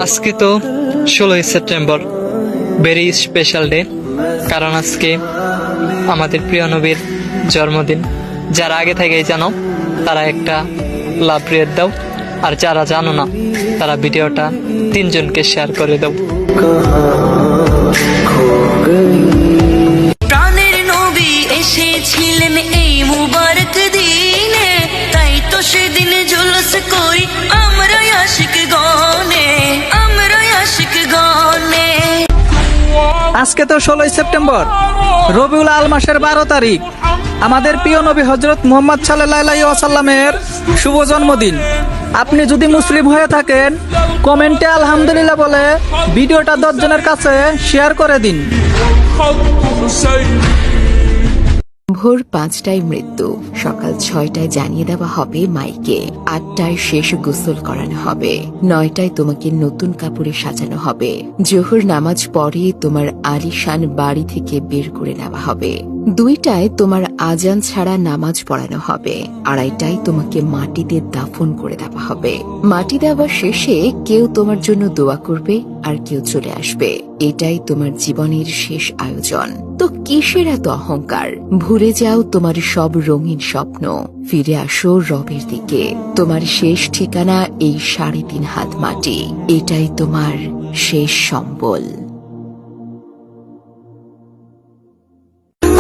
আজকে তো 16ই September, very special day. কারণ আজকে আমাদের প্রিয় নবীর জন্মদিন। যারা আগে থেকেই জানো তারা একটা লাভ রেট দাও, আর যারা জানো না তারা ভিডিওটা 3 জনকে শেয়ার করে দাও। প্রাণের নবী এসেছিলেন এই মুবারক দিনে, তাই তো সেদিন জুলুস করি আমরা আশিক গনে, আমরা আশিক গনে। আজকে তো 16ই সেপ্টেম্বর, রবিউল আল মাসের 12 তারিখ, আমাদের প্রিয় নবী হযরত মুহাম্মদ সাল্লাল্লাহু আলাইহি ওয়াসাল্লামের শুভ জন্মদিন। আপনি যদি মুসলিম হয়ে থাকেন, কমেন্টে আলহামদুলিল্লাহ বলে ভিডিওটা 10 জনের কাছে শেয়ার করে দিন। ভোর 5টায় মৃত্যু, সকাল 6টায় জানিয়ে দেওয়া হবে মাইকে, 8টায় শেষ গোসল করানো হবে, 9টায় তোমাকে নতুন কাপড়ে সাজানো হবে, জোহর নামাজ পড়ে তোমার আলিশান বাড়ি থেকে বের করে নেওয়া হবে, 2টায় তোমার আজান ছাড়া নামাজ পড়ানো হবে, 2:30টায় তোমাকে মাটিতে দাফন করে দেওয়া হবে। মাটি দেওয়া শেষে কেউ তোমার জন্য দোয়া করবে আর কেউ চলে আসবে। এটাই তোমার জীবনের শেষ আয়োজন। তো কিসের এত অহংকার? ভুলে যাও তোমার সব রঙিন স্বপ্ন, ফিরে আসো রবের দিকে। তোমার শেষ ঠিকানা এই 3.5 হাত মাটি, এটাই তোমার শেষ সম্বল।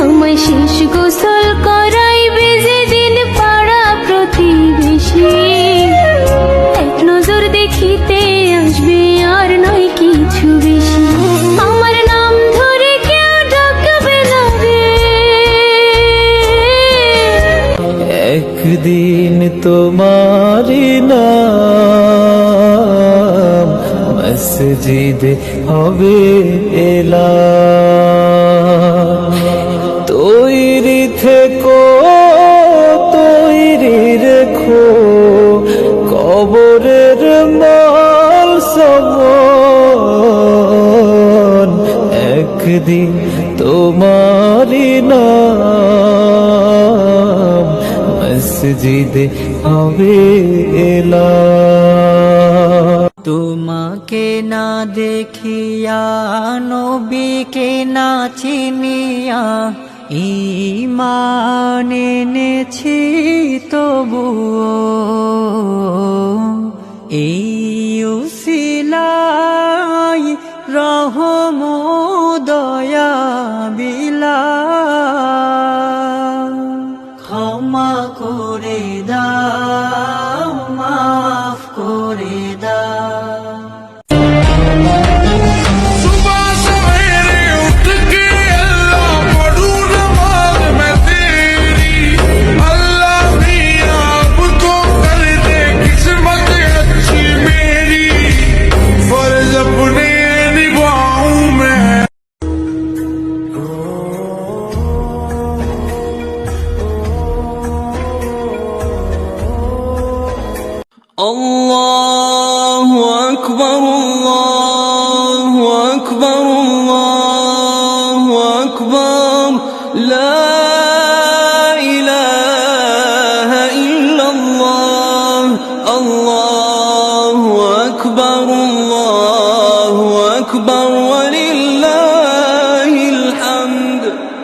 আমায় শেষ গোসল করাইবে যেদিন পাড়া প্রতিবেশী, এক নজর দেখিতে আসবে আর নয় কিছু বেশি। আমার নাম ধরে কেউ ডাকবে না রে, একদিন তোমারি নাম মসজিদে হবে এলান। তৈরি থেকো, তৈরি রেখো কবরের মাল সমান। একদিন তোমারি নাম মসজিদে হবে এলান। তোমাকে না দেখিয়া, নবীকে না চিনিয়া, ঈমান এনেছি তবুও এই উসিলাই রহম দয়া বিলা ক্ষমা করে দাও, মাফ করে দাও। Allah